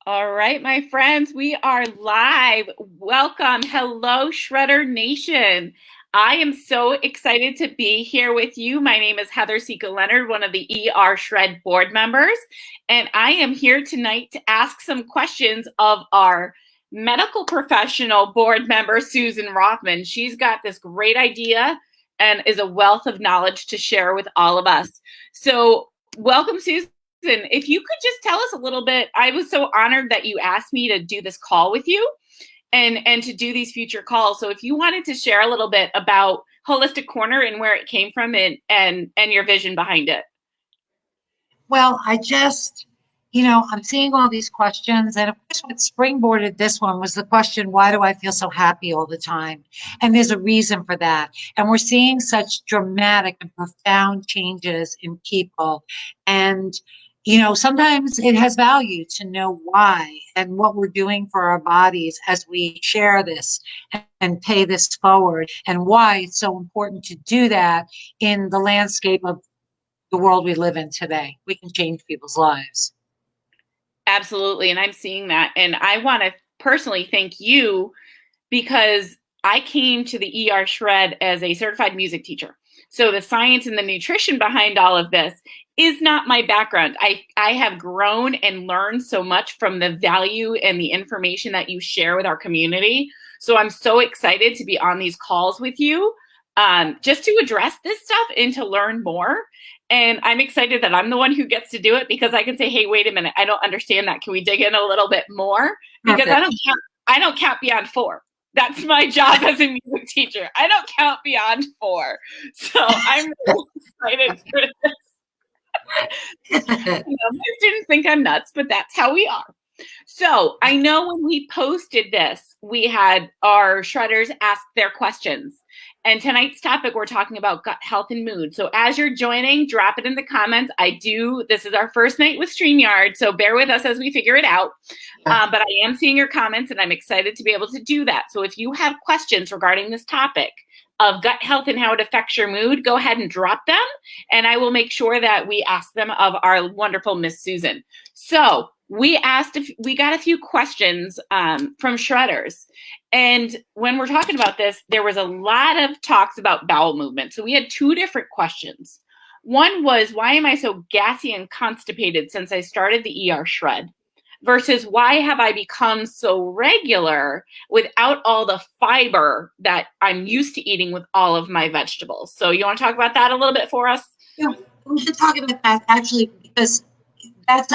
All right, my friends, we are live. Welcome. Hello, Shredder Nation. I am so excited to be here with you. My name is Heather Sica-Leonard, one of the ER Shred board members, and I am here tonight to ask some questions of our medical professional board member, Susan Rothman. She's got this great idea and is a wealth of knowledge to share with all of us. So welcome, Susan. If you could just tell us a little bit, I was so honored that you asked me to do this call with you and to do these future calls. So if you wanted to share a little bit about Holistic Corner and where it came from and your vision behind it. Well, I'm seeing all these questions. And of course, what springboarded this one was the question, why do I feel so happy all the time? And there's a reason for that. And we're seeing such dramatic and profound changes in people. And sometimes it has value to know why and what we're doing for our bodies as we share this and pay this forward, and why it's so important to do that in the landscape of the world we live in today. We can change people's lives. Absolutely. And I'm seeing that. And I want to personally thank you because I came to the ER Shred as a certified music teacher. So the science and the nutrition behind all of this is not my background. I have grown and learned so much from the value and the information that you share with our community. So I'm so excited to be on these calls with you just to address this stuff and to learn more. And I'm excited that I'm the one who gets to do it because I can say, hey, wait a minute, I don't understand that. Can we dig in a little bit more? Because I don't count beyond 4. That's my job as a music teacher. I don't count beyond 4. So I'm really excited for this. My students think I'm nuts, but that's how we are. So I know when we posted this, we had our shredders ask their questions. And tonight's topic, we're talking about gut health and mood. So as you're joining, drop it in the comments. This is our first night with StreamYard, so bear with us as we figure it out. But I am seeing your comments, and I'm excited to be able to do that. So if you have questions regarding this topic of gut health and how it affects your mood, go ahead and drop them, and I will make sure that we ask them of our wonderful Miss Susan. So we got a few questions from shredders. And when we're talking about this, there was a lot of talks about bowel movement. So we had 2 different questions. One was, why am I so gassy and constipated since I started the ER Shred? Versus, why have I become so regular without all the fiber that I'm used to eating with all of my vegetables? So you want to talk about that a little bit for us? Yeah, we should talk about that actually, because that's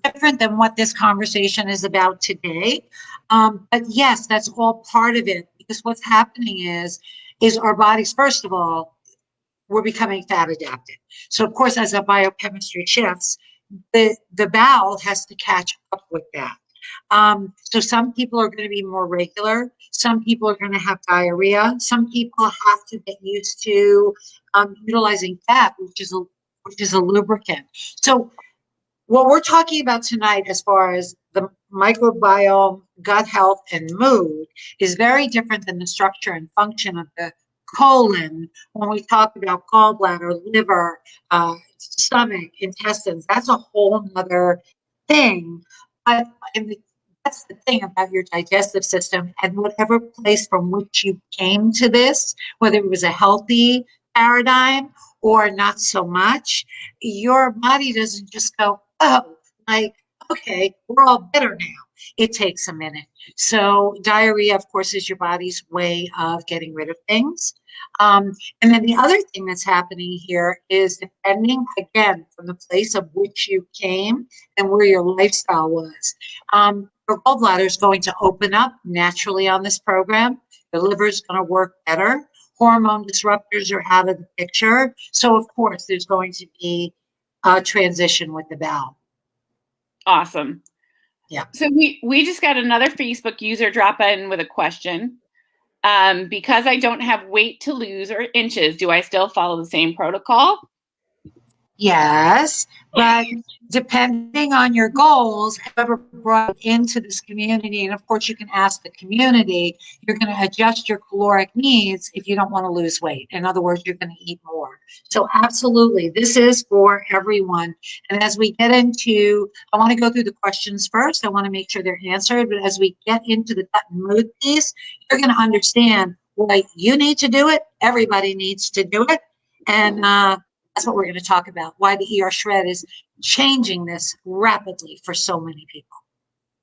different than what this conversation is about today. But yes, that's all part of it, because what's happening is our bodies, first of all, we're becoming fat adapted. So of course, as our biochemistry shifts, the bowel has to catch up with that. So some people are going to be more regular. Some people are going to have diarrhea. Some people have to get used to utilizing fat, which is a lubricant. So what we're talking about tonight, as far as the microbiome, gut health, and mood, is very different than the structure and function of the colon. When we talk about gallbladder, liver, stomach, intestines, that's a whole nother thing. But that's the thing about your digestive system, and whatever place from which you came to this, whether it was a healthy paradigm or not so much, your body doesn't just go, oh, like, okay, we're all better now. It takes a minute. So diarrhea, of course, is your body's way of getting rid of things. And then the other thing that's happening here is, depending, again, from the place of which you came and where your lifestyle was, your gallbladder is going to open up naturally on this program. Your liver is going to work better. Hormone disruptors are out of the picture. So, of course, there's going to be a transition with the bowel. Awesome. Yeah. So we just got another Facebook user drop in with a question. Because I don't have weight to lose or inches, do I still follow the same protocol? Yes, but depending on your goals, whoever brought it into this community, and of course you can ask the community, you're going to adjust your caloric needs if you don't want to lose weight. In other words, you're going to eat more. So absolutely, this is for everyone. And as we get into, I want to go through the questions first. I want to make sure they're answered. But as we get into the gut and mood piece, you're going to understand why you need to do it. Everybody needs to do it. And that's what we're going to talk about, why the ER shred is changing this rapidly for so many people.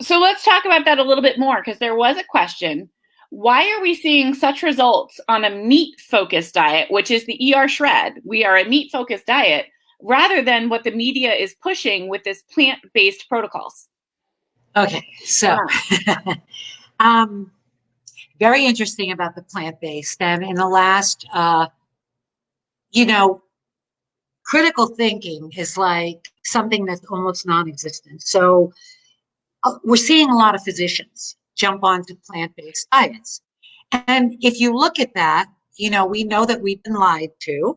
So let's talk about that a little bit more, because there was a question. Why are we seeing such results on a meat-focused diet, which is the ER shred? We are a meat-focused diet, rather than what the media is pushing with this plant-based protocols. Okay, so very interesting about the plant-based. And in the last, critical thinking is like something that's almost non-existent. So we're seeing a lot of physicians jump onto plant-based diets. And if you look at that, we know that we've been lied to.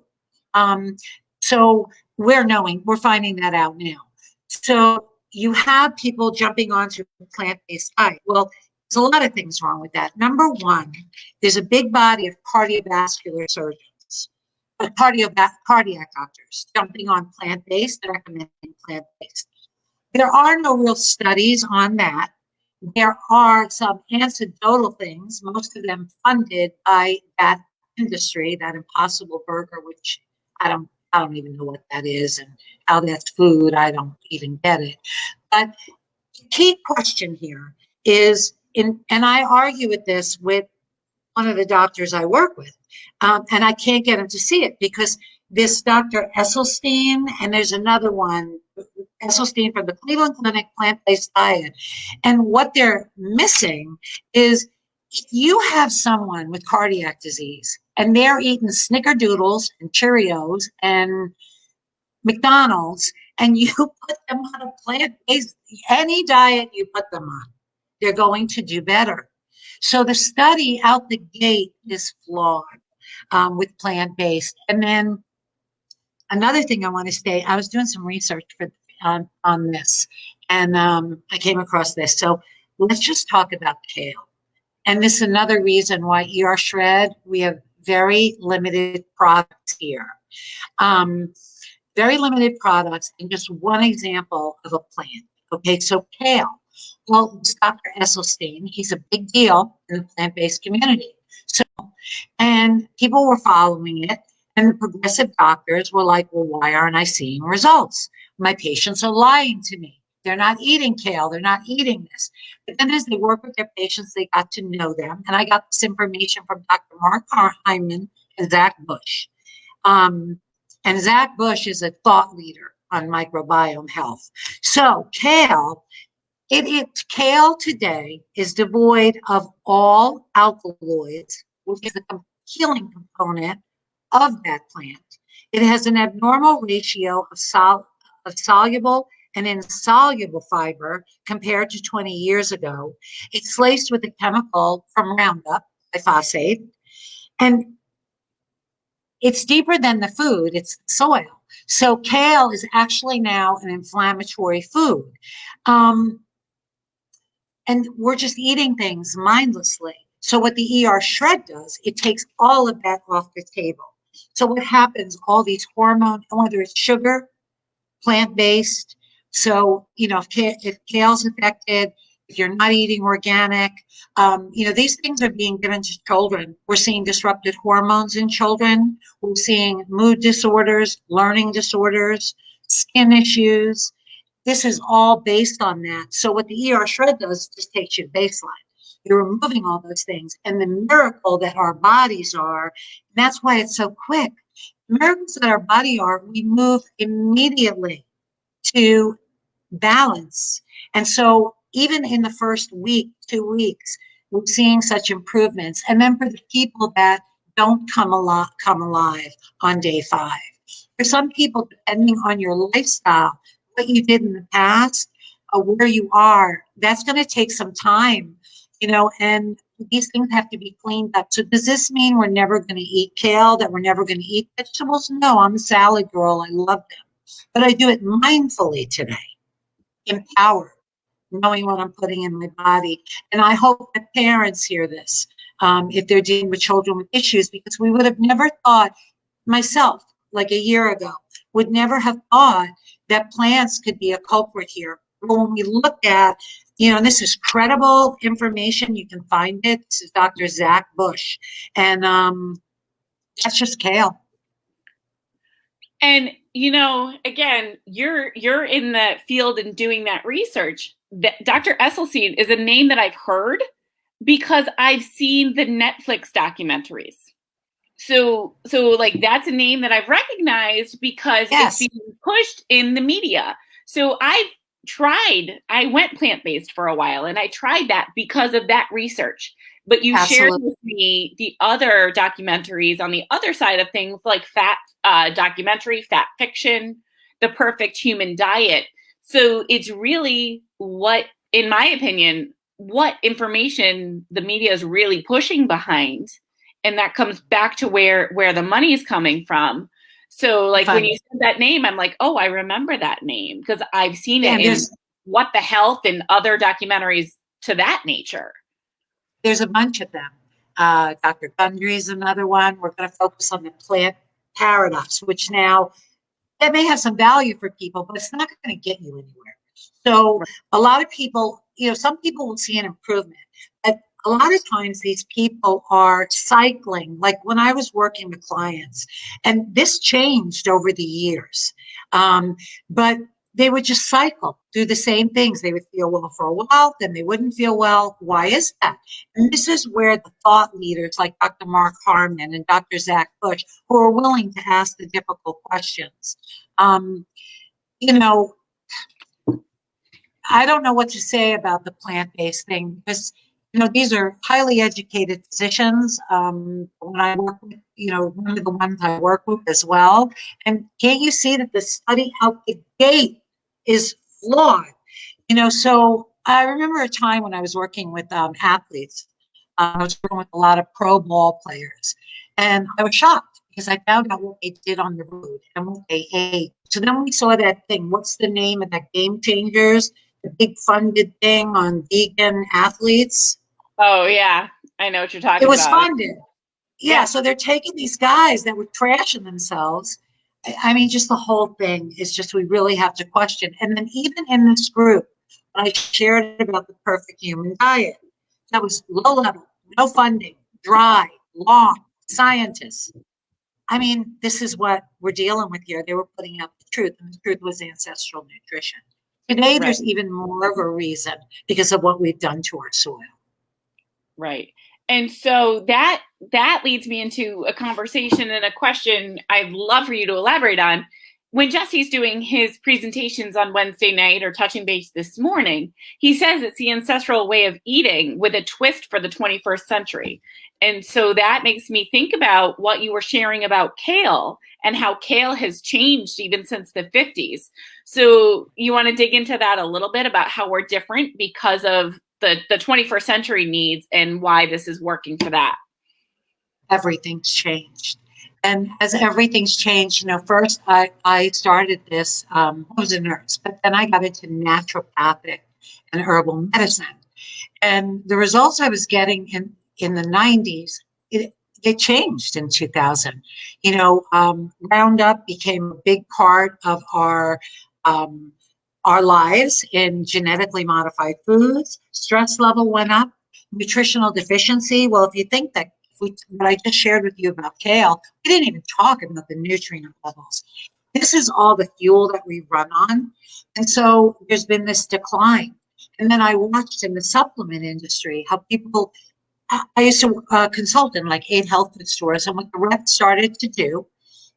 So we're finding that out now. So you have people jumping onto plant-based diet. Well, there's a lot of things wrong with that. Number one, there's a big body of cardiovascular surgeons, cardiac doctors jumping on plant-based and recommending plant-based. There are no real studies on that. There are some anecdotal things, most of them funded by that industry, that Impossible Burger, which I don't even know what that is and how that's food. I don't even get it. But the key question here is, and I argue with this with one of the doctors I work with, and I can't get him to see it because this Dr. Esselstyn, and there's another one, Esselstyn from the Cleveland Clinic plant-based diet. And what they're missing is if you have someone with cardiac disease and they're eating snickerdoodles and Cheerios and McDonald's, and you put them on a plant-based, any diet you put them on, they're going to do better. So the study out the gate is flawed with plant-based. And then another thing I want to say, I was doing some research on this, and I came across this. So let's just talk about kale. And this is another reason why ER Shred, we have very limited products here. Very limited products, and just one example of a plant. Okay, so kale. Well, it's Dr. Esselstyn, he's a big deal in the plant-based community. So, and people were following it, and the progressive doctors were like, well, why aren't I seeing results? My patients are lying to me. They're not eating kale. They're not eating this. But then as they work with their patients, they got to know them. And I got this information from Dr. Mark Hyman and Zach Bush. And Zach Bush is a thought leader on microbiome health. So kale today is devoid of all alkaloids, which is a healing component of that plant. It has an abnormal ratio of soluble and insoluble fiber compared to 20 years ago. It's laced with a chemical from Roundup, glyphosate, and it's deeper than the food, it's soil. So kale is actually now an inflammatory food. And we're just eating things mindlessly. So what the ER Shred does, it takes all of that off the table. So what happens, all these hormones, whether it's sugar, plant-based, so, if kale's affected, if you're not eating organic, these things are being given to children. We're seeing disrupted hormones in children. We're seeing mood disorders, learning disorders, skin issues. This is all based on that. So what the ER Shred does just takes you to baseline. You're removing all those things. And the miracle that our bodies are, that's why it's so quick. Miracles that our body are, we move immediately to balance. And so even in the first week, 2 weeks, we're seeing such improvements. And then for the people that don't come alive on day 5, for some people, depending on your lifestyle, what you did in the past, where you are, that's going to take some time, and these things have to be cleaned up. So does this mean we're never going to eat kale, that we're never going to eat vegetables? No, I'm a salad girl. I love them. but I do it mindfully today, empowered, knowing what I'm putting in my body. And I hope that parents hear this if they're dealing with children with issues, because we would have never thought, myself, like a year ago, would never have thought that plants could be a culprit here. But when we look at, and this is credible information, you can find it. This is Dr. Zach Bush. And that's just kale. And again, you're in the field and doing that research. Dr. Esselstyn is a name that I've heard because I've seen the Netflix documentaries. So like that's a name that I've recognized because Yes. it's being pushed in the media. So I went plant-based for a while, and I tried that because of that research. But you shared with me the other documentaries on the other side of things, like fat documentary, fat fiction, The Perfect Human Diet. So it's really what, in my opinion, what information the media is really pushing behind. And that comes back to where the money is coming from. So like when you said that name, I'm like, oh, I remember that name because I've seen it in What the Health and other documentaries to that nature. There's a bunch of them. Dr. Gundry is another one. We're going to focus on the plant paradox, which now that may have some value for people, but it's not going to get you anywhere. So a lot of people, some people will see an improvement, but a lot of times these people are cycling, like when I was working with clients, and this changed over the years, but they would just cycle, do the same things. They would feel well for a while, then they wouldn't feel well. Why is that? And this is where the thought leaders like Dr. Mark Harmon and Dr. Zach Bush, who are willing to ask the difficult questions. I don't know what to say about the plant-based thing because, these are highly educated physicians. When I work with, one of the ones I work with as well. And can't you see that the study out the gate is flawed? So I remember a time when I was working with athletes. I was working with a lot of pro ball players. And I was shocked because I found out what they did on the road and what they ate. So then we saw that thing. What's the name of that Game Changers? The big funded thing on vegan athletes. Oh, yeah. I know what you're talking about. It was funded. Yeah, so they're taking these guys that were trashing themselves. I mean, just the whole thing is just, we really have to question. And then even in this group, when I shared about the perfect human diet, that was low level, no funding, dry, long, scientists. I mean, this is what we're dealing with here. They were putting out the truth, and the truth was ancestral nutrition. Today, there's even more of a reason because of what we've done to our soil. Right. And so that leads me into a conversation and a question I'd love for you to elaborate on. When Jesse's doing his presentations on Wednesday night or touching base this morning, he says it's the ancestral way of eating with a twist for the 21st century. And so that makes me think about what you were sharing about kale and how kale has changed even since the 50s. So you want to dig into that a little bit about how we're different because of the 21st century needs and why this is working for that? Everything's changed. And as everything's changed, first I started this, I was a nurse, but then I got into naturopathic and herbal medicine. And the results I was getting in the 90s, it changed in 2000. Roundup became a big part of our lives in genetically modified foods. Stress level went up, nutritional deficiency. Well, if you think that what I just shared with you about kale, we didn't even talk about the nutrient levels. This is all the fuel that we run on. And so there's been this decline. And then I watched in the supplement industry how people, I used to consult in like 8 health food stores. And what the reps started to do,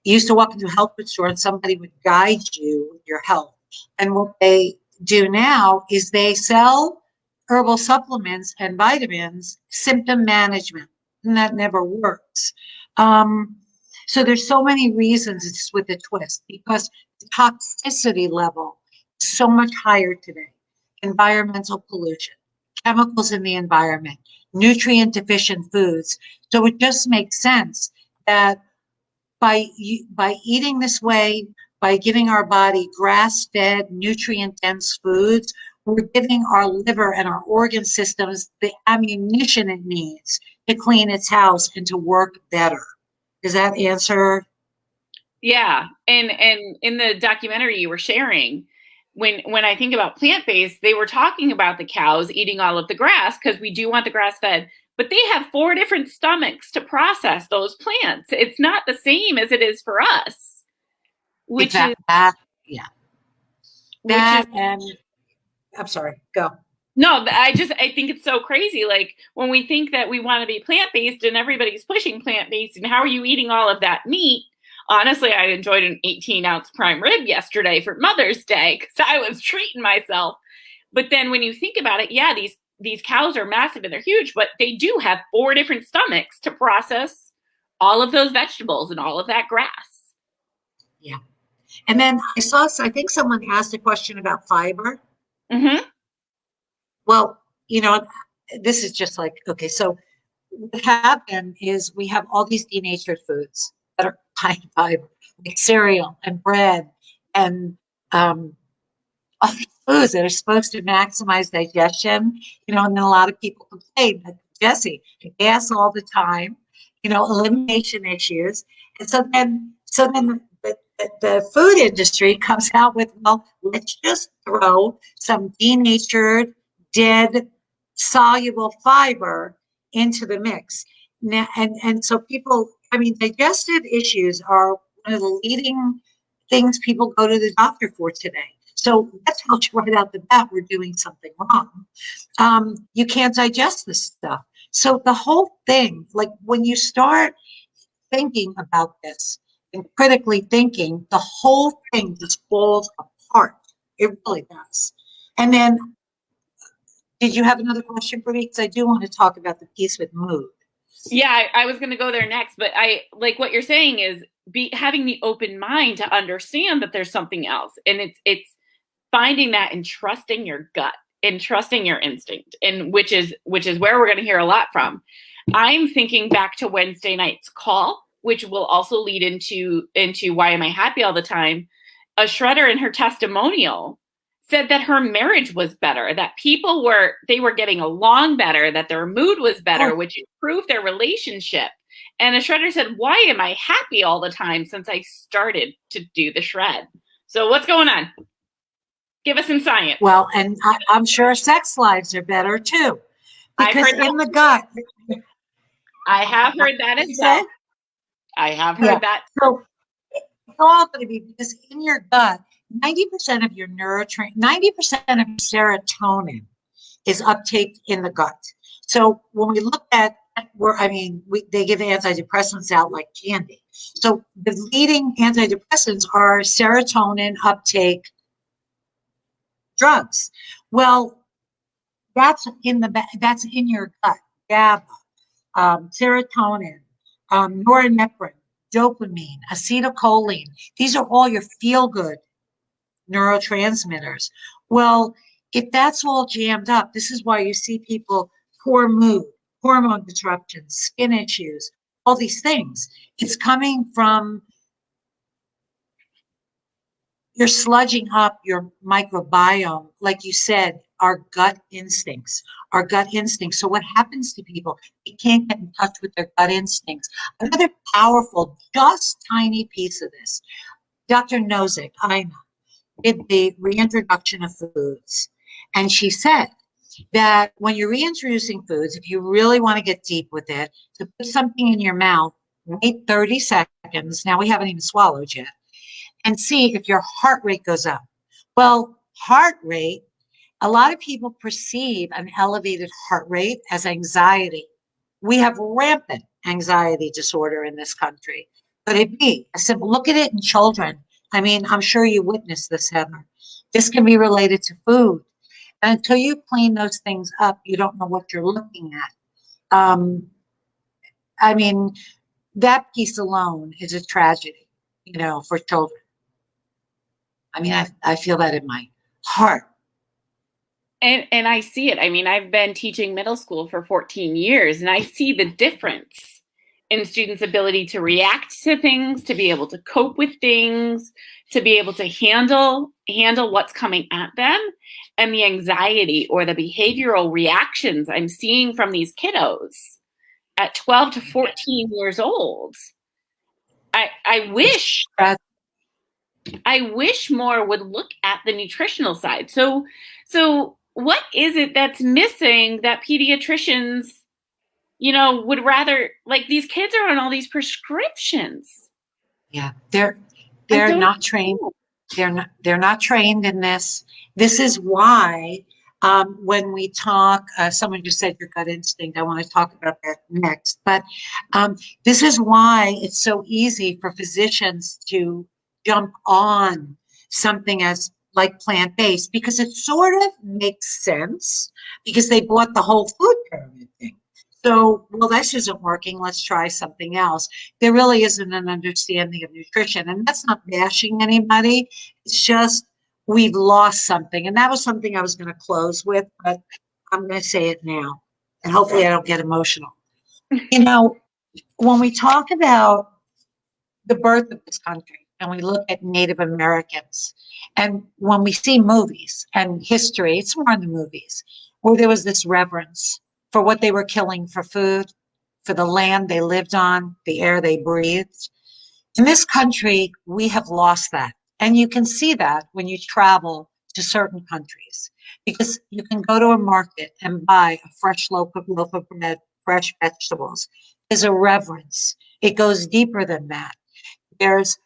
you used to walk into a health food store and somebody would guide you with your health. And what they do now is they sell herbal supplements and vitamins, symptom management, and that never works. So there's so many reasons it's with a twist because the toxicity level is so much higher today. Environmental pollution, chemicals in the environment, nutrient deficient foods. So it just makes sense that by eating this way, by giving our body grass-fed, nutrient-dense foods, we're giving our liver and our organ systems the ammunition it needs to clean its house and to work better. Does that answer? Yeah. And in the documentary you were sharing, when I think about plant-based, they were talking about the cows eating all of the grass because we do want the grass-fed, but they have 4 different stomachs to process those plants. It's not the same as it is for us, which is yeah. which is And I'm sorry, go. no, I think it's so crazy. Like when we think that we want to be plant-based and everybody's pushing plant-based, and how are you eating all of that meat? Honestly, I enjoyed an 18-ounce prime rib yesterday for Mother's Day because I was treating myself. But then when you think about it, yeah, these cows are massive and they're huge, but they do have 4 different stomachs to process all of those vegetables and all of that grass. Yeah. And then I think someone asked a question about fiber. Mm-hmm. Well, this is just like, okay, so what happened is we have all these denatured foods that are high in fiber, like cereal and bread and all these foods that are supposed to maximize digestion, and then a lot of people complain, like Jesse, gas all the time, elimination issues. And so then the food industry comes out with, well, let's just throw some denatured, dead, soluble fiber into the mix. Now, and so people, digestive issues are one of the leading things people go to the doctor for today. So that tells you right out the bat we're doing something wrong. You can't digest this stuff. So the whole thing, like when you start thinking about this and critically thinking, the whole thing just falls apart. It really does. And then, did you have another question for me? Because I do want to talk about the piece with mood. Yeah, I was going to go there next, but I like what you're saying is having the open mind to understand that there's something else, and it's finding that and trusting your gut and trusting your instinct, and which is where we're going to hear a lot from. I'm thinking back to Wednesday night's call, which will also lead into why am I happy all the time. A shredder in her testimonial said that her marriage was better, that people were getting along better, that their mood was better, which improved their relationship. And the shredder said, why am I happy all the time since I started to do the shred? So what's going on? Give us some science. Well, and I'm sure sex lives are better too. Because in the gut. I have heard that as well. I have heard that. So it's all going to be because in your gut, 90% of your 90% of your serotonin is uptake in the gut. So when we look at they give antidepressants out like candy. So the leading antidepressants are serotonin uptake drugs. Well, that's in your gut. GABA, serotonin, norepinephrine, dopamine, acetylcholine. These are all your feel-good neurotransmitters. Well, if that's all jammed up, this is why you see people poor mood, hormone disruptions, skin issues, all these things. It's coming from you're sludging up your microbiome, like you said, our gut instincts. So what happens to people? They can't get in touch with their gut instincts. Another powerful, just tiny piece of this. Dr. Nozick, I did the reintroduction of foods. And she said that when you're reintroducing foods, if you really want to get deep with it, to put something in your mouth, wait 30 seconds. Now we haven't even swallowed yet. And see if your heart rate goes up. Well, heart rate, a lot of people perceive an elevated heart rate as anxiety. We have rampant anxiety disorder in this country. Could it be? I said, look at it in children. I'm sure you witnessed this, Heather. This can be related to food. And until you clean those things up, you don't know what you're looking at. That piece alone is a tragedy, for children. I feel that in my heart. And I see it. I've been teaching middle school for 14 years, and I see the difference in students' ability to react to things, to be able to cope with things, to be able to handle what's coming at them, and the anxiety or the behavioral reactions I'm seeing from these kiddos at 12 to 14 years old. I wish more would look at the nutritional side. So what is it that's missing that pediatricians, would rather, like, these kids are on all these prescriptions. Yeah, they're not trained. They're not trained in this. This is why when we talk, someone just said your gut instinct. I want to talk about that next. But this is why it's so easy for physicians to jump on something as like plant-based, because it sort of makes sense because they bought the whole food pyramid thing. So, well, this isn't working. Let's try something else. There really isn't an understanding of nutrition. And that's not bashing anybody. It's just we've lost something. And that was something I was going to close with, but I'm going to say it now. And hopefully I don't get emotional. When we talk about the birth of this country and we look at Native Americans, and when we see movies and history, it's more in the movies, where there was this reverence for what they were killing for food, for the land they lived on, the air they breathed. In this country, we have lost that. And you can see that when you travel to certain countries, because you can go to a market and buy a fresh loaf of bread, fresh vegetables. There's a reverence. It goes deeper than that. There's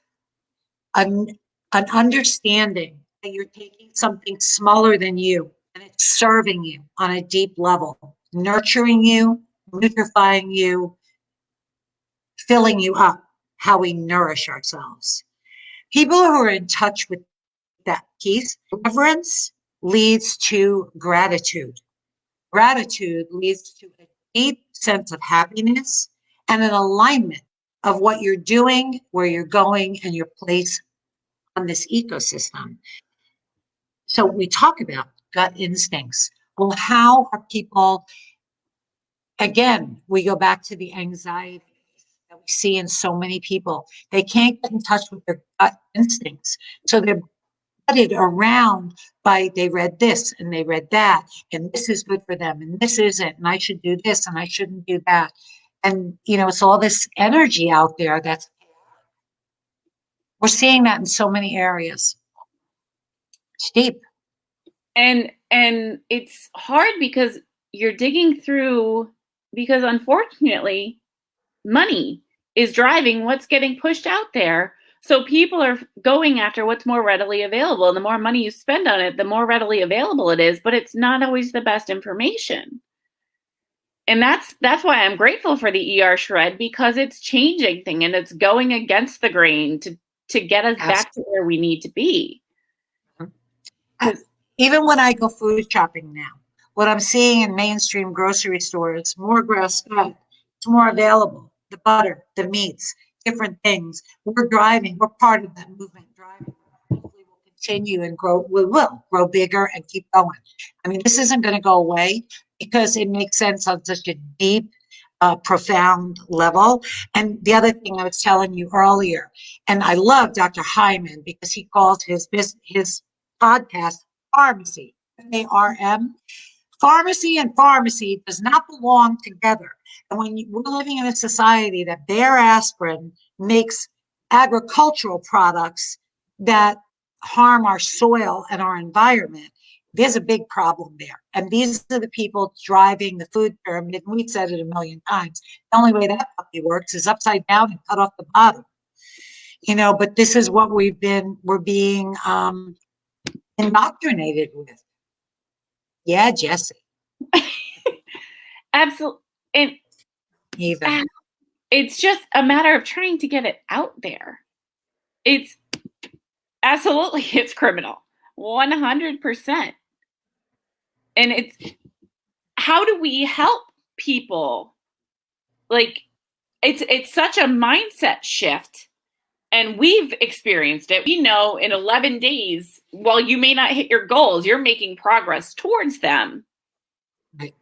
an understanding that you're taking something smaller than you and it's serving you on a deep level, nurturing you, nutrifying you, filling you up, how we nourish ourselves. People who are in touch with that piece, reverence leads to gratitude. Gratitude leads to a deep sense of happiness and an alignment of what you're doing, where you're going, and your place on this ecosystem. So we talk about gut instincts. Well, how are people, again, we go back to the anxiety that we see in so many people. They can't get in touch with their gut instincts. So they're butted around by, they read this and they read that, and this is good for them, and this isn't, and I should do this and I shouldn't do that. And, it's all this energy out there we're seeing that in so many areas. It's deep. And it's hard because you're digging through, because unfortunately, money is driving what's getting pushed out there. So people are going after what's more readily available. And the more money you spend on it, the more readily available it is, but it's not always the best information. And that's why I'm grateful for the ER Shred, because it's changing things and it's going against the grain to get us back to where we need to be. Even when I go food shopping now, what I'm seeing in mainstream grocery stores, more grass-fed, it's more available. The butter, the meats, different things. We're part of that movement driving. Hopefully we'll continue and grow, we will grow bigger and keep going. I mean, this isn't going to go away because it makes sense on such a deep, profound level. And the other thing I was telling you earlier, and I love Dr. Hyman because he calls his podcast Pharmacy, F-A-R-M. Pharmacy and pharmacy does not belong together. And when we're living in a society that Bayer aspirin makes agricultural products that harm our soil and our environment, there's a big problem there. And these are the people driving the food pyramid. And we've said it a million times. The only way that puppy works is upside down and cut off the bottom. But this is what we're being indoctrinated with. Yeah, Jesse. Absolutely. It's just a matter of trying to get it out there. It's criminal. 100%. And it's, how do we help people? Like, it's such a mindset shift. And we've experienced it. We know in 11 days, while you may not hit your goals, you're making progress towards them. Right.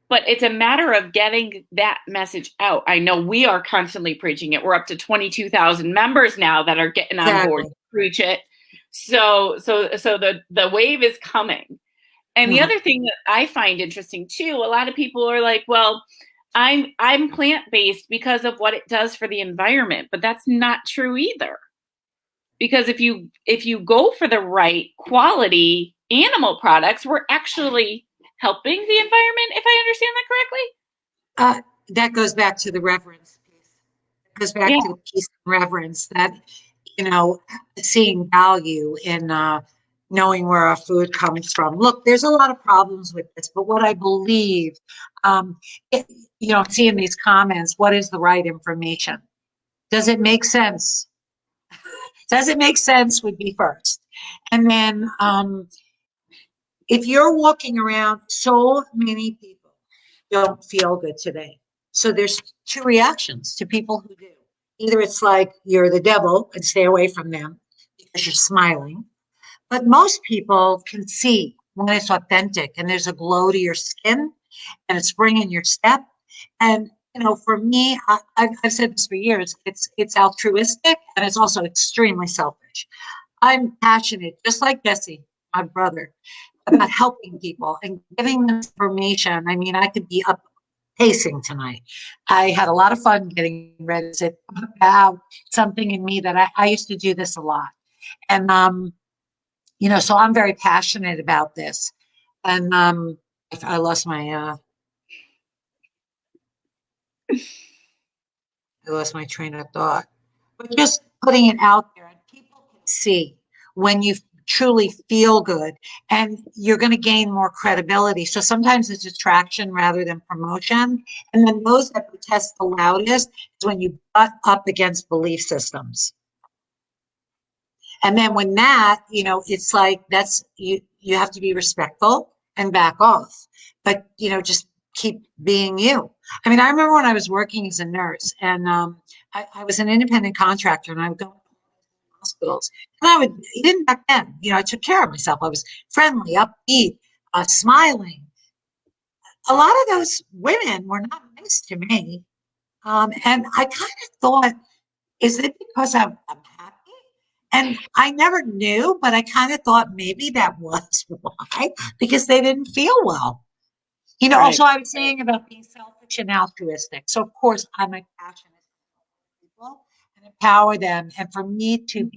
But it's a matter of getting that message out. I know we are constantly preaching it. We're up to 22,000 members now that are getting on board to preach it. So the wave is coming. And the other thing that I find interesting too, a lot of people are like, well, I'm plant-based because of what it does for the environment, but that's not true either. Because if you go for the right quality animal products, we're actually helping the environment, if I understand that correctly. That goes back to the reverence piece. It goes back to the piece of reverence that, seeing value in knowing where our food comes from. Look, there's a lot of problems with this, but what I believe, seeing these comments, what is the right information? Does it make sense? Does it make sense would be first. And then if you're walking around, so many people don't feel good today. So there's two reactions to people who do. Either it's like you're the devil and stay away from them because you're smiling. But most people can see when it's authentic and there's a glow to your skin and a spring in your step. And for me, I've said this for years. It's altruistic and it's also extremely selfish. I'm passionate, just like Jesse, my brother, about helping people and giving them information. I mean, I could be up pacing tonight. I had a lot of fun getting ready to about something in me that I used to do this a lot. And, so I'm very passionate about this. And I lost my train of thought. But just putting it out there and people can see when you truly feel good and you're going to gain more credibility. So sometimes it's attraction rather than promotion. And then those that protest the loudest is when you butt up against belief systems. And then when that, it's like that's you have to be respectful and back off. But just keep being you. I mean, I remember when I was working as a nurse and I was an independent contractor and I would go to hospitals and even back then, I took care of myself. I was friendly, upbeat, smiling. A lot of those women were not nice to me. And I kind of thought, is it because I'm happy? And I never knew, but I kind of thought maybe that was why, because they didn't feel well. Right. Also I was saying about being selfish and altruistic. So of course I'm a passionate people and empower them. And for me to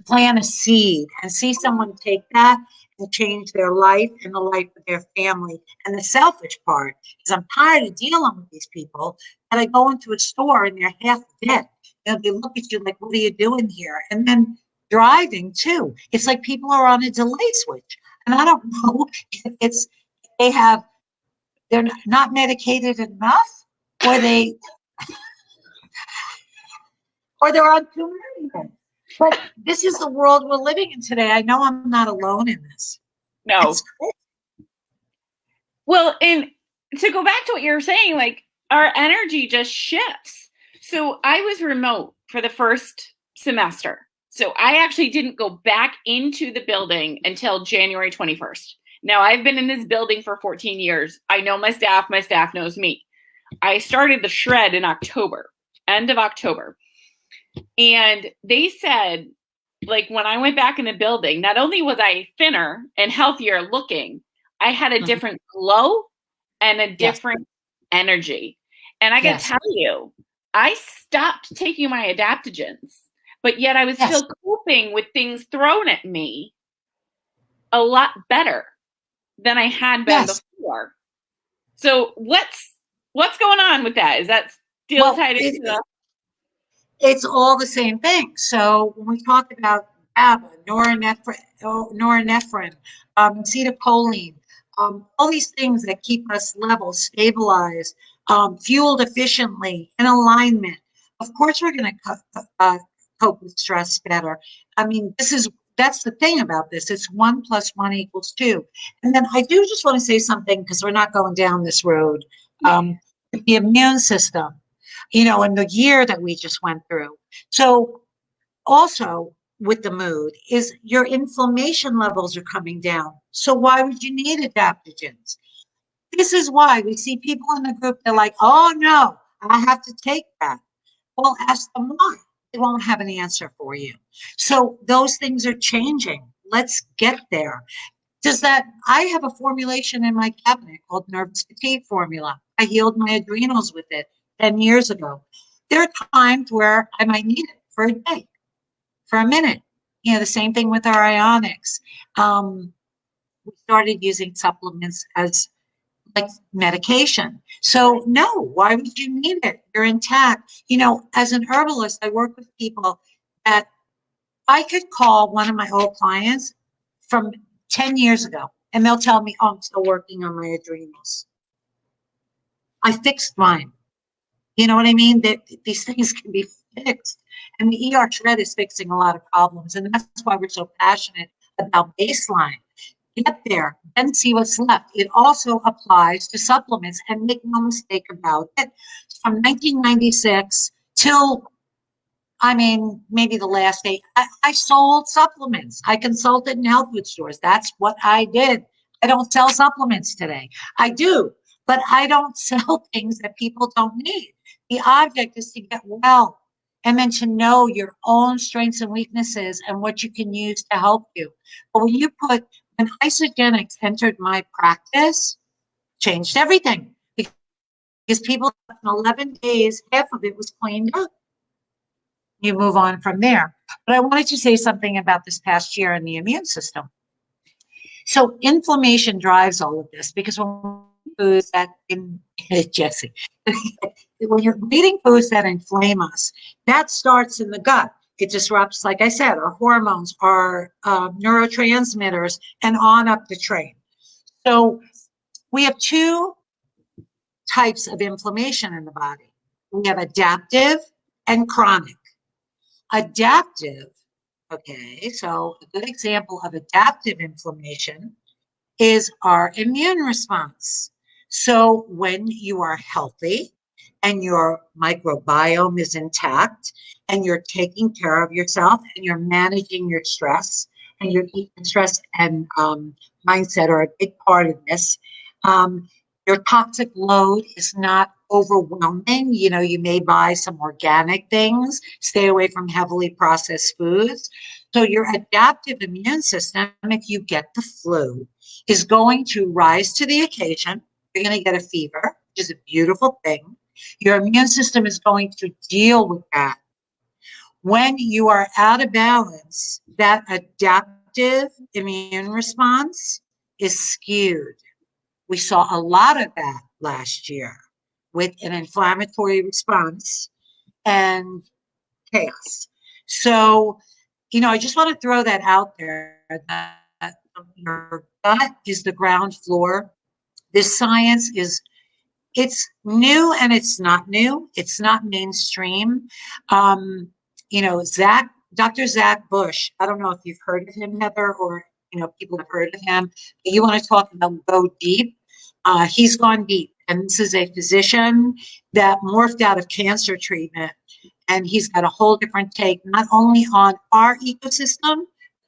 plant a seed and see someone take that and change their life and the life of their family. And the selfish part is I'm tired of dealing with these people that I go into a store and they're half dead. They look at you like, what are you doing here? And then driving too. It's like people are on a delay switch. And I don't know if they're not medicated enough or they're on too many things. But this is the world we're living in today. I know I'm not alone in this. No. Well, and to go back to what you were saying, like our energy just shifts. So I was remote for the first semester. So I actually didn't go back into the building until January 21st. Now I've been in this building for 14 years. I know my staff knows me. I started the shred in October, end of October. And they said, like, when I went back in the building, not only was I thinner and healthier looking, I had a different glow and a different energy. And I gotta tell you, I stopped taking my adaptogens, but yet I was still coping with things thrown at me a lot better than I had been before. So what's going on with that? Is that still tied into the... It's all the same thing. So when we talk about GABA, norepinephrine, acetylcholine, all these things that keep us level, stabilized, fueled efficiently, in alignment. Of course, we're going to cope with stress better. I mean, that's the thing about this. It's 1 + 1 = 2. And then I do just want to say something because we're not going down this road. The immune system, in the year that we just went through. So also with the mood is your inflammation levels are coming down. So why would you need adaptogens? This is why we see people in the group, they're like, oh no, I have to take that. Well, ask them why. they won't have an answer for you. So those things are changing. Let's get there. I have a formulation in my cabinet called nervous fatigue formula. I healed my adrenals with it 10 years ago. There are times where I might need it for a day, for a minute. The same thing with our ionics. We started using supplements as like medication. So no, why would you need it? You're intact. As an herbalist, I work with people that I could call one of my old clients from 10 years ago, and they'll tell me, oh, I'm still working on my adrenals. I fixed mine. You know what I mean? These things can be fixed. And the ER shred is fixing a lot of problems. And that's why we're so passionate about baseline. Get there, then see what's left. It also applies to supplements, and make no mistake about it. From 1996 till maybe the last day, I sold supplements. I consulted in health food stores. That's what I did. I don't sell supplements today. I do, but I don't sell things that people don't need. The object is to get well, and then to know your own strengths and weaknesses and what you can use to help you. But when isogenics entered my practice, changed everything, because people in 11 days, half of it was cleaned up. You move on from there. But I wanted to say something about this past year in the immune system. So inflammation drives all of this, because when foods that Jesse, when you're eating foods that inflame us, that starts in the gut. It disrupts, like I said, our hormones, our neurotransmitters, and on up the train. So we have two types of inflammation in the body. We have adaptive and chronic. Adaptive, okay, so a good example of adaptive inflammation is our immune response. So when you are healthy and your microbiome is intact and you're taking care of yourself and you're managing your stress, and your stress and mindset are a big part of this. Your toxic load is not overwhelming. You may buy some organic things, stay away from heavily processed foods. So your adaptive immune system, if you get the flu, is going to rise to the occasion. You're going to get a fever, which is a beautiful thing. Your immune system is going to deal with that. When you are out of balance, that adaptive immune response is skewed. We saw a lot of that last year with an inflammatory response and chaos. So, I just want to throw that out there, that your gut is the ground floor. This science it's new and it's not new. It's not mainstream. Dr. Zach Bush, I don't know if you've heard of him, Heather, or, people have heard of him. You want to talk about go deep? He's gone deep. And this is a physician that morphed out of cancer treatment. And he's got a whole different take, not only on our ecosystem,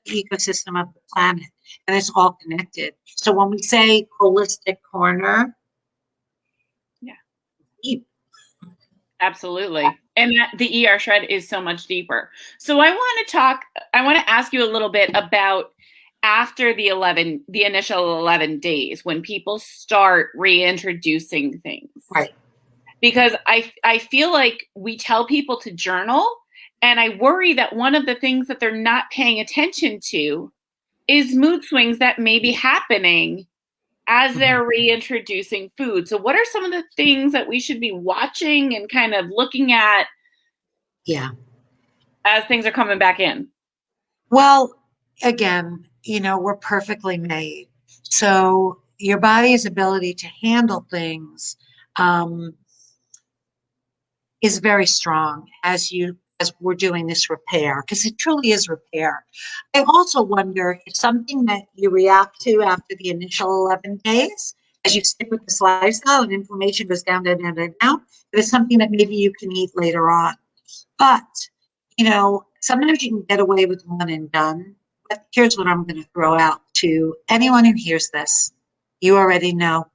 the ecosystem of the planet. And it's all connected. So when we say holistic corner, yeah, deep. Absolutely. And the ER shred is so much deeper. So I want to ask you a little bit about after the initial 11 days, when people start reintroducing things. Right. Because I feel like we tell people to journal, and I worry that one of the things that they're not paying attention to is mood swings that may be happening as they're reintroducing food. So what are some of the things that we should be watching and kind of looking at as things are coming back in? Well, again, we're perfectly made. So your body's ability to handle things is very strong as we're doing this repair, because it truly is repair. I also wonder if something that you react to after the initial 11 days, as you stick with this lifestyle and inflammation goes down, down, down, down, down, it is something that maybe you can eat later on. But, sometimes you can get away with one and done. But here's what I'm going to throw out to anyone who hears this. You already know.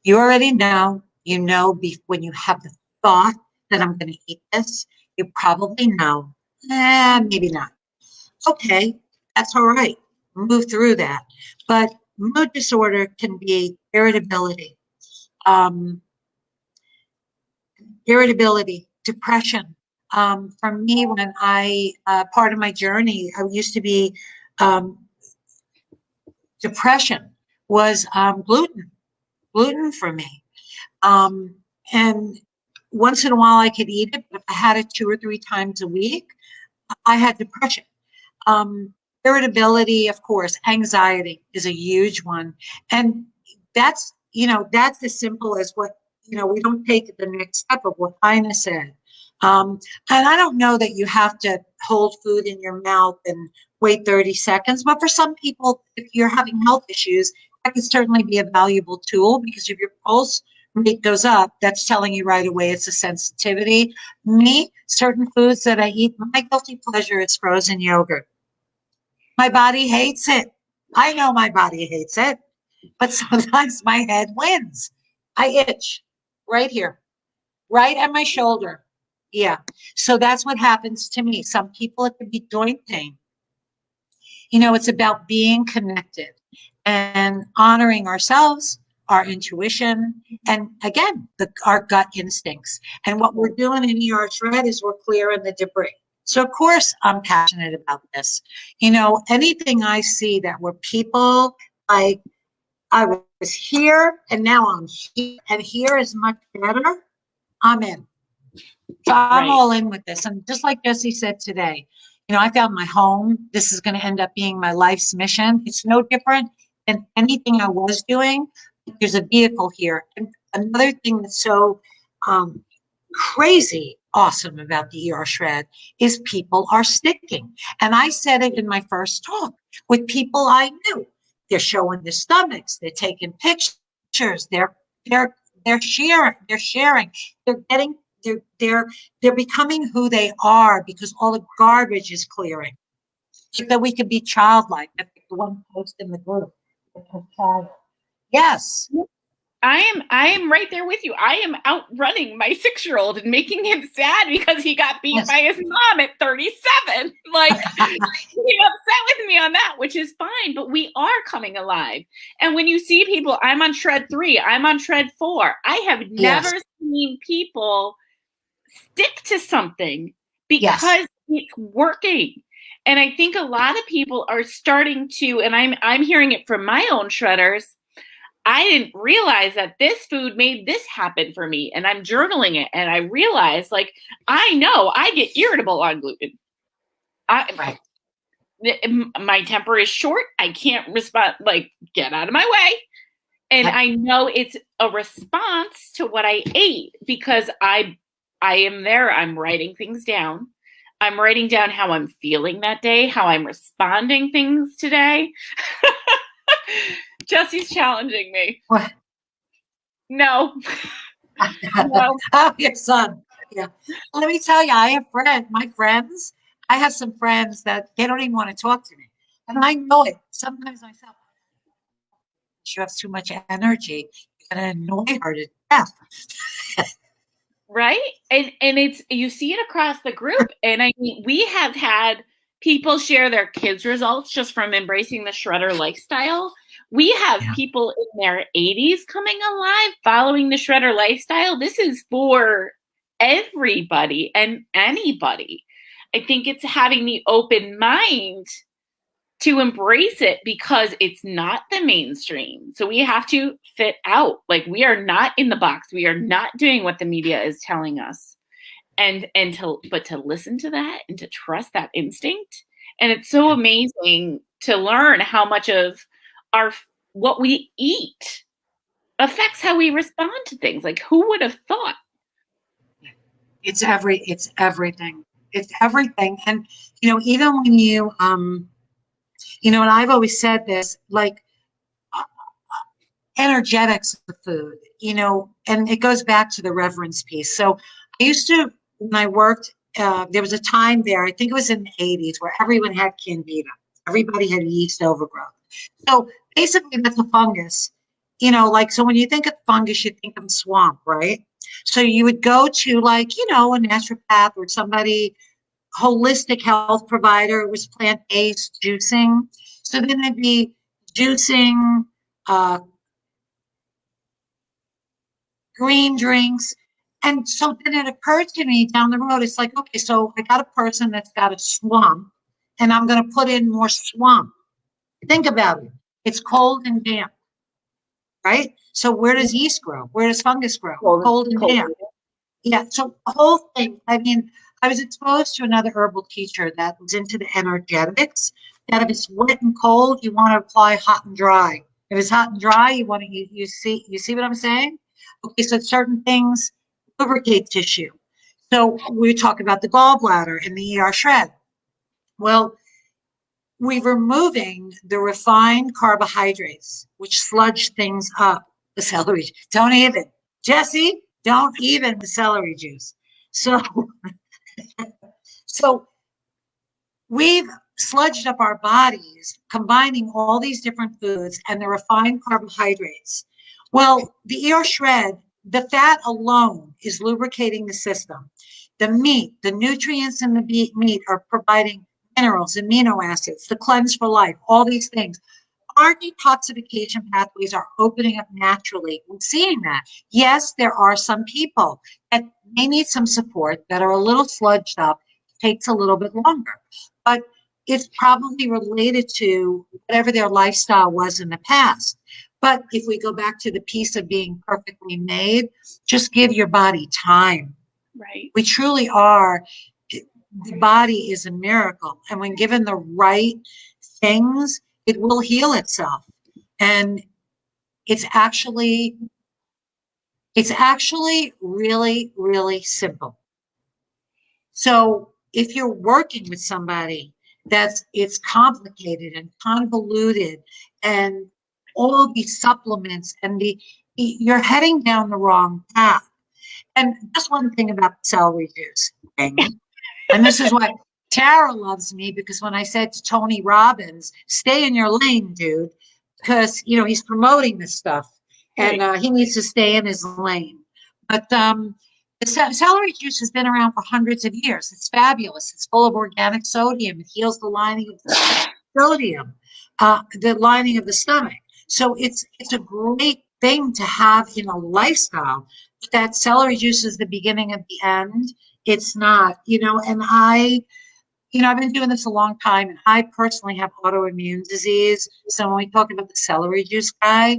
You already know. When you have the thought that I'm going to eat this, You probably know. Maybe not. Okay, that's all right. Move through that. But mood disorder can be um, depression. For me, when part of my journey, I used to be, um, depression was gluten for me. Um, and once in a while I could eat it, but if I had it 2 or 3 times a week, I had depression. Um, Irritability, of course, anxiety is a huge one. And that's as simple as what, we don't take the next step of what Ina said. And I don't know that you have to hold food in your mouth and wait 30 seconds, but for some people, if you're having health issues, that could certainly be a valuable tool because if your pulse rate goes up, that's telling you right away it's a sensitivity. Me, certain foods that I eat, my guilty pleasure is frozen yogurt. My body hates it. I know my body hates it, but sometimes my head wins. I itch right here, right at my shoulder. Yeah. So that's what happens to me. Some people, it could be joint pain. It's about being connected and honoring ourselves, our intuition, and again, our gut instincts. And what we're doing in ER Shred is we're clearing the debris. So, of course, I'm passionate about this. Anything I see that where people like, I was here and now I'm here, and here is much better, I'm in. So I'm Right. all in with this. And just like Jesse said today, I found my home. This is going to end up being my life's mission. It's no different than anything I was doing. There's a vehicle here. And another thing that's so um, crazy awesome about the ER Shred is people are sticking. And I said it in my first talk with people I knew. They're showing their stomachs. They're taking pictures. They're sharing. They're getting they're becoming who they are because all the garbage is clearing. So that we can be childlike. That's the one post in the group. Yes. I am right there with you. I am outrunning my 6-year-old and making him sad because he got beat by his mom at 37. Like, he's upset with me on that, which is fine, but we are coming alive. And when you see people, I'm on Shred 3, I'm on Shred 4. I have never seen people stick to something because it's working. And I think a lot of people are starting to, and I'm hearing it from my own shredders. I didn't realize that this food made this happen for me. And I'm journaling it. And I realized, like, I know I get irritable on gluten. My temper is short. I can't respond, like, get out of my way. And I know it's a response to what I ate because I am there. I'm writing things down. I'm writing down how I'm feeling that day, how I'm responding things today. Jesse's challenging me. What? No. No. Oh, your son. Yeah. Let me tell you, I have friends. I have some friends that they don't even want to talk to me. And I know it. Sometimes myself, you have too much energy. You're going to annoy her to death. Right? And it's, you see it across the group. And I mean, we have had people share their kids' results just from embracing the shredder lifestyle. We have people in their 80s coming alive following the shredder lifestyle. This is for everybody and anybody. I think it's having the open mind to embrace it because it's not the mainstream. So we have to fit out. Like, we are not in the box. We are not doing what the media is telling us. But to listen to that and to trust that instinct. And it's so amazing to learn how much of what we eat affects how we respond to things. Like, who would have thought? It's everything. It's everything. And, even when you, and I've always said this, like, energetics of food, and it goes back to the reverence piece. So I used to, when I worked, there was a time there, I think it was in the 80s, where everyone had candida. Everybody had yeast overgrowth. So basically that's a fungus, so when you think of fungus, you think of swamp, right? So you would go to, like, you know, a naturopath or somebody, holistic health provider. It was plant-based juicing. So then it'd be juicing, uh, green drinks. And so then it occurred to me down the road, it's like, okay, so I got a person that's got a swamp and I'm going to put in more swamp. Think about it. It's cold and damp, right? So where does yeast grow? Where does fungus grow? Cold and Cold. damp. Yeah. So the whole thing, I mean, I was exposed to another herbal teacher that was into the energetics, that if it's wet and cold, you want to apply hot and dry. If it's hot and dry, you want to, you see what I'm saying? Okay. So certain things lubricate tissue. So we talk about the gallbladder and the ER shred. Well, we're removing the refined carbohydrates, which sludge things up. The celery, don't even, Jesse, don't even the celery juice. So, so we've sludged up our bodies, combining all these different foods and the refined carbohydrates. Well, the ER shred, the fat alone is lubricating the system. The meat, the nutrients in the meat are providing minerals, amino acids, the cleanse for life, all these things. Our detoxification pathways are opening up naturally. We're seeing that. Yes, there are some people that may need some support that are a little sludged up. It takes a little bit longer, but it's probably related to whatever their lifestyle was in the past. But if we go back to the piece of being perfectly made, just give your body time. Right. We truly are. The body is a miracle. And when given the right things, it will heal itself. And it's actually really, really simple. So if you're working with somebody it's complicated and convoluted and all these supplements and you're heading down the wrong path. And just one thing about celery juice. And this is why Tara loves me, because when I said to Tony Robbins, stay in your lane, dude, because, you know, he's promoting this stuff and he needs to stay in his lane. But the celery juice has been around for hundreds of years. It's fabulous. It's full of organic sodium. It heals the lining of the sodium, the lining of the stomach. So it's a great thing to have in a lifestyle. But that celery juice is the beginning of the end. It's not, you know, and I've been doing this a long time, and I personally have autoimmune disease. So when we talk about the celery juice guy,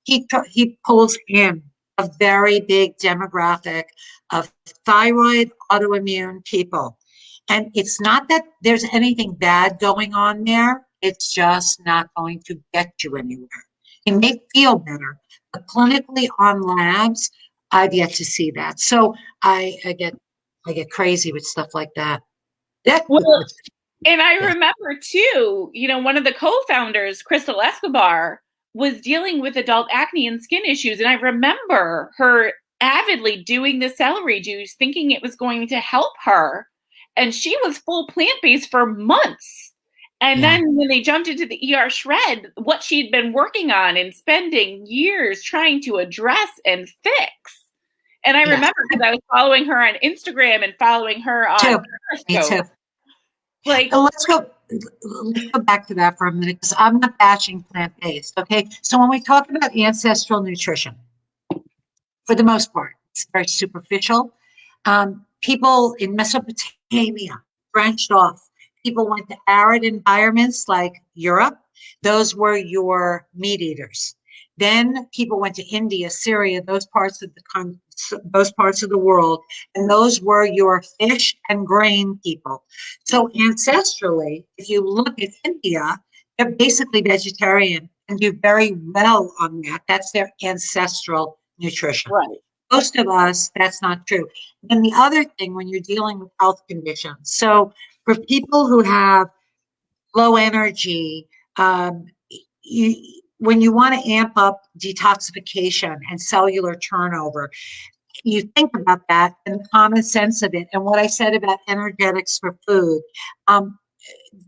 he pulls in a very big demographic of thyroid autoimmune people. And it's not that there's anything bad going on there. It's just not going to get you anywhere. You may feel better, but clinically on labs, I've yet to see that. So I get crazy with stuff like that. Yeah. Well, and I remember too, you know, one of the co-founders, Crystal Escobar, was dealing with adult acne and skin issues. And I remember her avidly doing the celery juice, thinking it was going to help her. And she was full plant-based for months. And then when they jumped into the ER shred, what she'd been working on and spending years trying to address and fix. And I remember because I was following her on Instagram and following her on Periscope. Too. Like, let's go back to that for a minute, because I'm not bashing plant-based. Okay. So when we talk about ancestral nutrition, for the most part, it's very superficial. People in Mesopotamia branched off. People went to arid environments like Europe. Those were your meat eaters. Then people went to India, Syria, those parts of the world, and those were your fish and grain people. So ancestrally, if you look at India, they're basically vegetarian and do very well on that. That's their ancestral nutrition. right. Most of us, that's not true. And the other thing, when you're dealing with health conditions, so for people who have low energy, when you want to amp up detoxification and cellular turnover, you think about that and the common sense of it and what I said about energetics for food.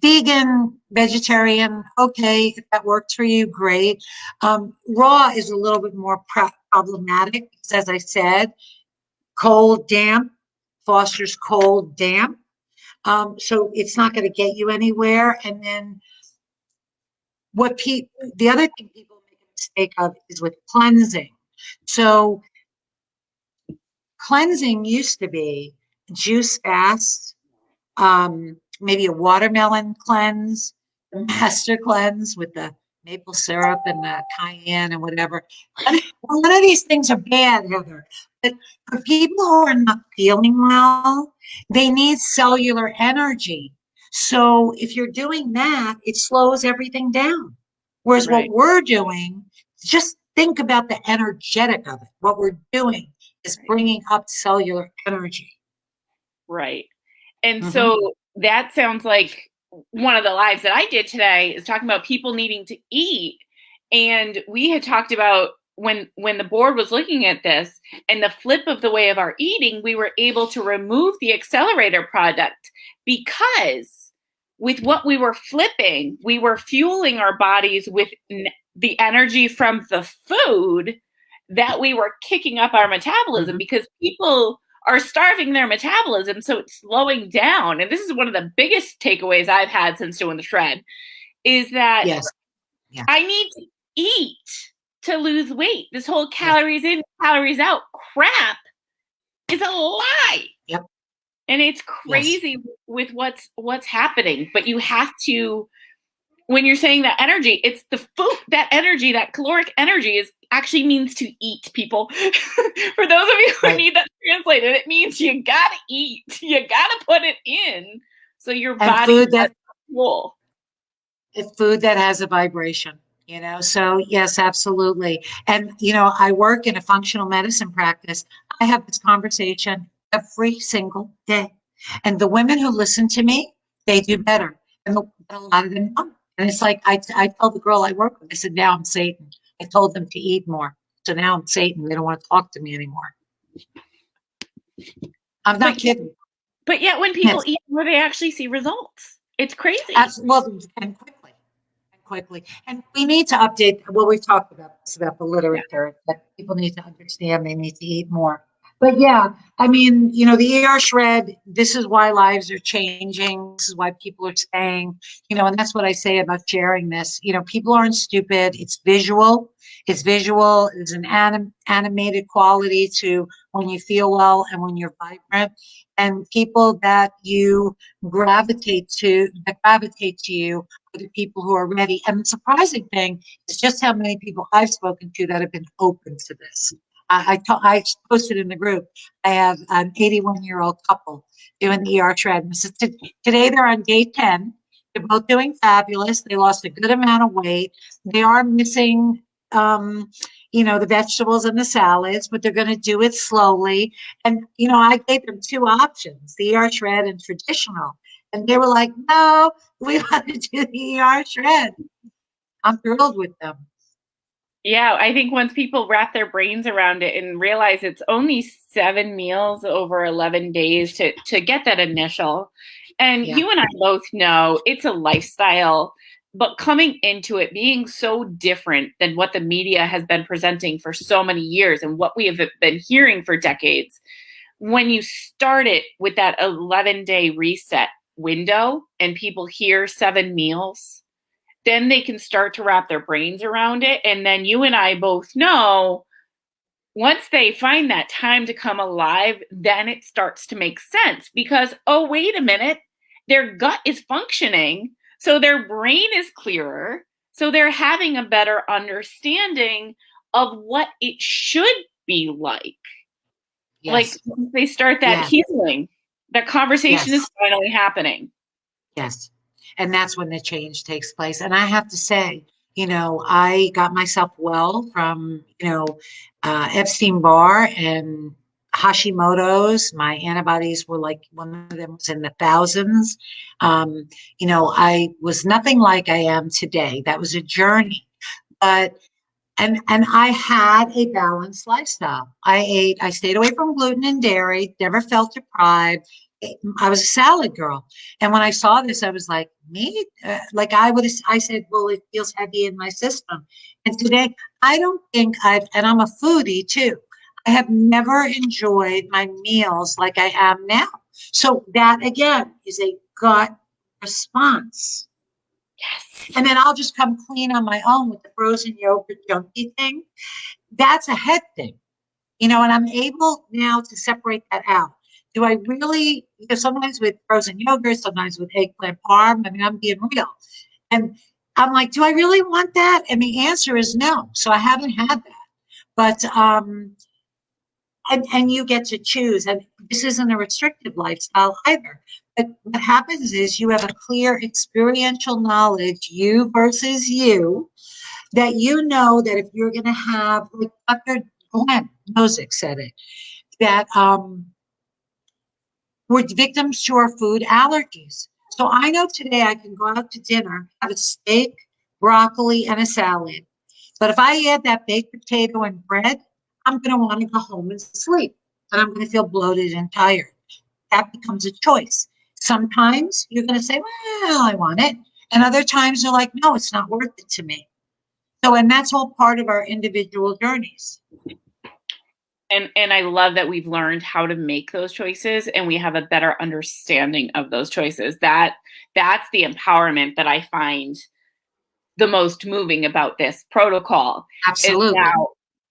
Vegan, vegetarian, okay, if that works for you, great. Raw is a little bit more problematic because, as I said, cold, damp, fosters cold, damp. So it's not going to get you anywhere. And then the other thing people make a mistake of is with cleansing. So cleansing used to be juice fast, maybe a watermelon cleanse, a master cleanse with the maple syrup and the cayenne and whatever. None of these things are bad, Heather. But for people who are not feeling well, they need cellular energy. So if you're doing that, it slows everything down. Whereas what Right. we're doing, just think about the energetic of it. What we're doing is bringing up cellular energy. Right. And Mm-hmm. so that sounds like one of the lives that I did today is talking about people needing to eat. And we had talked about when the board was looking at this and the flip of the way of our eating, we were able to remove the accelerator product because with what we were flipping, we were fueling our bodies with the energy from the food that we were kicking up our metabolism, because people are starving their metabolism, so it's slowing down. And this is one of the biggest takeaways I've had since doing the shred, is that I need to eat to lose weight. This whole calories in, calories out crap is a lie. Yep. And it's crazy with what's happening. But you have to, when you're saying that energy, it's the food, that energy, that caloric energy is actually means to eat, people. For those of you who need that translated, it means you gotta eat. You gotta put it in so your body is full. It's food that has a vibration, so yes, absolutely. And I work in a functional medicine practice. I have this conversation every single day, and the women who listen to me, they do better, and a lot of them don't. And it's like I told the girl I work with, I said, now I'm Satan. I told them to eat more, so now I'm Satan. They don't want to talk to me anymore. I'm not kidding. But yet when people eat more, they actually see results. It's crazy. Well, and quickly. And we need to update, we've talked about this, about the literature, that people need to understand they need to eat more. But yeah, I mean, the ER shred, this is why lives are changing. This is why people are staying, and that's what I say about sharing this. People aren't stupid. It's visual. There's an animated quality to when you feel well and when you're vibrant. And people that you gravitate to you are the people who are ready. And the surprising thing is just how many people I've spoken to that have been open to this. I posted in the group, I have an 81-year-old couple doing the ER shred. Today they're on day 10. They're both doing fabulous. They lost a good amount of weight. They are missing, the vegetables and the salads, but they're going to do it slowly. And, I gave them two options, the ER shred and traditional. And they were like, no, we want to do the ER shred. I'm thrilled with them. Yeah, I think once people wrap their brains around it and realize it's only 7 meals over 11 days to get that initial. And you and I both know it's a lifestyle, but coming into it being so different than what the media has been presenting for so many years and what we have been hearing for decades, when you start it with that 11-day reset window and people hear 7 meals, then they can start to wrap their brains around it. And then you and I both know once they find that time to come alive, then it starts to make sense because, oh, wait a minute, their gut is functioning. So their brain is clearer. So they're having a better understanding of what it should be like. Like they start that healing, that conversation is finally happening. Yes. And that's when the change takes place. And I have to say, I got myself well from, Epstein-Barr and Hashimoto's. My antibodies were like, one of them was in the thousands. I was nothing like I am today. That was a journey. But and I had a balanced lifestyle. I stayed away from gluten and dairy, never felt deprived. I was a salad girl. And when I saw this, I was like, me? I said, well, it feels heavy in my system. And today, I don't think and I'm a foodie too. I have never enjoyed my meals like I am now. So that again is a gut response. Yes. And then I'll just come clean on my own with the frozen yogurt junkie thing. That's a head thing, and I'm able now to separate that out. Do I really, because sometimes with frozen yogurt, sometimes with eggplant parm, I mean, I'm being real. And I'm like, do I really want that? And the answer is no. So I haven't had that. But and you get to choose. And this isn't a restrictive lifestyle either. But what happens is you have a clear experiential knowledge, you versus you, that you know that if you're going to have, like Dr. Glenn Nozick said it, that we're victims to our food allergies. So I know today I can go out to dinner, have a steak, broccoli, and a salad. But if I add that baked potato and bread, I'm going to want to go home and sleep. And I'm going to feel bloated and tired. That becomes a choice. Sometimes you're going to say, well, I want it. And other times you're like, no, it's not worth it to me. So, and that's all part of our individual journeys. And I love that we've learned how to make those choices and we have a better understanding of those choices. That's the empowerment that I find the most moving about this protocol. Absolutely. Is now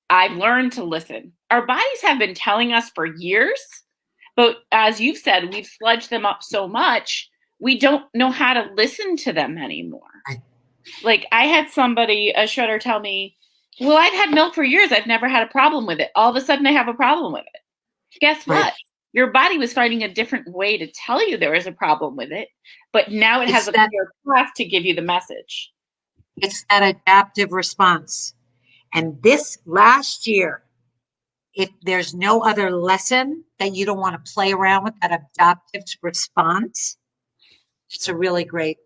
I've learned to listen. Our bodies have been telling us for years, but as you've said, we've sludged them up so much, we don't know how to listen to them anymore. Right. Like I had somebody, a shredder, tell me, well, I've had milk for years. I've never had a problem with it. All of a sudden I have a problem with it. Guess what? Right. Your body was finding a different way to tell you there was a problem with it, but now it has a clear path to give you the message. It's that adaptive response. And this last year, if there's no other lesson that you don't want to play around with that adaptive response, it's a really great,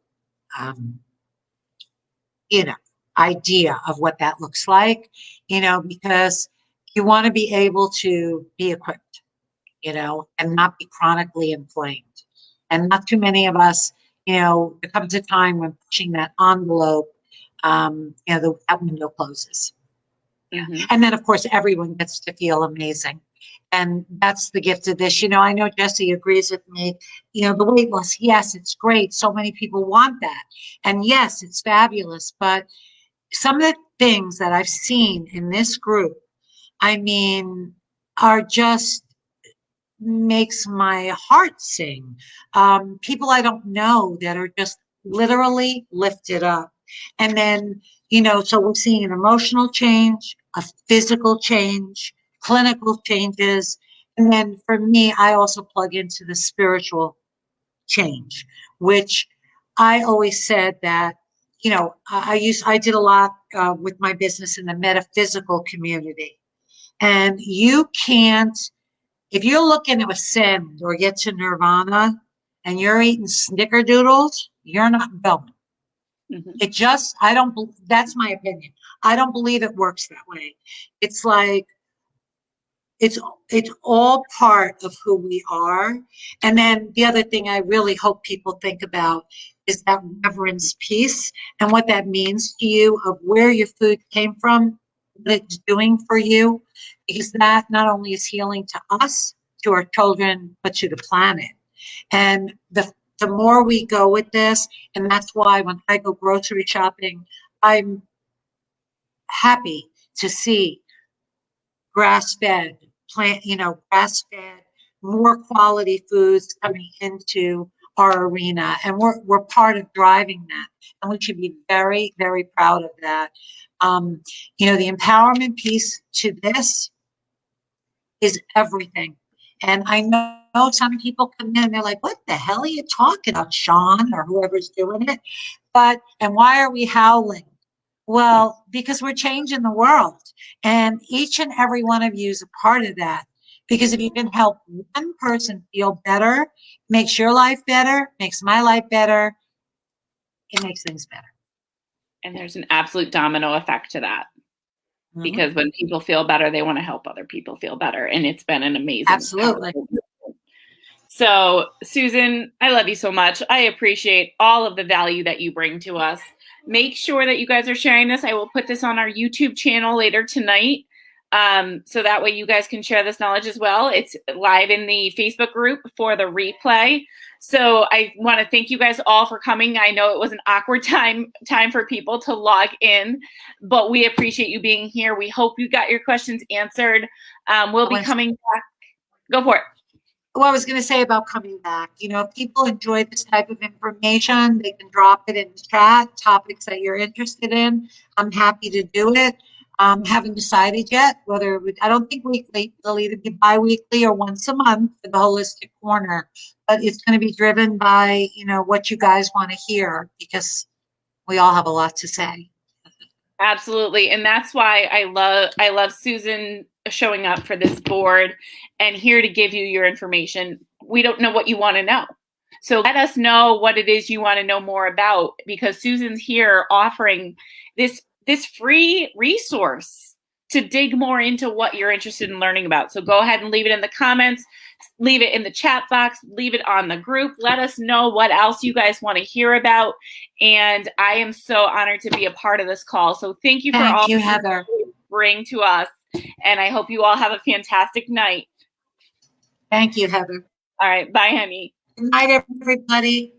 idea of what that looks like, because you want to be able to be equipped, and not be chronically inflamed. And not too many of us, there comes a time when pushing that envelope, that window closes. Mm-hmm. And then, of course, everyone gets to feel amazing. And that's the gift of this. I know Jesse agrees with me. The weight loss, yes, it's great. So many people want that. And yes, it's fabulous. But some of the things that I've seen in this group, are just makes my heart sing. People I don't know that are just literally lifted up. And then, so we're seeing an emotional change, a physical change, clinical changes. And then for me, I also plug into the spiritual change, which I always said that, I did a lot with my business in the metaphysical community. And you can't, if you're looking to ascend or get to nirvana and you're eating snickerdoodles, you're not going. Mm-hmm. That's my opinion. I don't believe it works that way. It's like, it's all part of who we are. And then the other thing I really hope people think about is that reverence piece and what that means to you, of where your food came from, what it's doing for you, because that not only is healing to us, to our children, but to the planet. And the more we go with this, and that's why when I go grocery shopping, I'm happy to see grass-fed, grass-fed, more quality foods coming into our arena. And we're part of driving that. And we should be very, very proud of that. The empowerment piece to this is everything. And I know some people come in and they're like, what the hell are you talking about, Sean, or whoever's doing it? And why are we howling? Well, because we're changing the world. And each and every one of you is a part of that. Because if you can help one person feel better, makes your life better, makes my life better, it makes things better. And there's an absolute domino effect to that. Mm-hmm. Because when people feel better, they want to help other people feel better. And it's been an amazing. Absolutely. So, Susan, I love you so much. I appreciate all of the value that you bring to us. Make sure that you guys are sharing this. I will put this on our YouTube channel later tonight. So that way you guys can share this knowledge as well. It's live in the Facebook group for the replay. So I want to thank you guys all for coming. I know it was an awkward time for people to log in, but we appreciate you being here. We hope you got your questions answered. We'll be coming back. Go for it. Well, I was going to say about coming back, if people enjoy this type of information, they can drop it in the chat, topics that you're interested in. I'm happy to do it. Haven't decided yet whether I don't think weekly. It'll either be bi-weekly or once a month for the Holistic Corner. But it's going to be driven by, what you guys want to hear, because we all have a lot to say. Absolutely. And that's why I love Susan showing up for this board and here to give you your information. We don't know what you want to know. So let us know what it is you want to know more about, because Susan's here offering this free resource to dig more into what you're interested in learning about. So go ahead and leave it in the comments, leave it in the chat box, leave it on the group. Let us know what else you guys want to hear about. And I am so honored to be a part of this call. So thank you for all you, Heather. you bring to us. And I hope you all have a fantastic night. Thank you, Heather. All right. Bye, honey. Good night, everybody.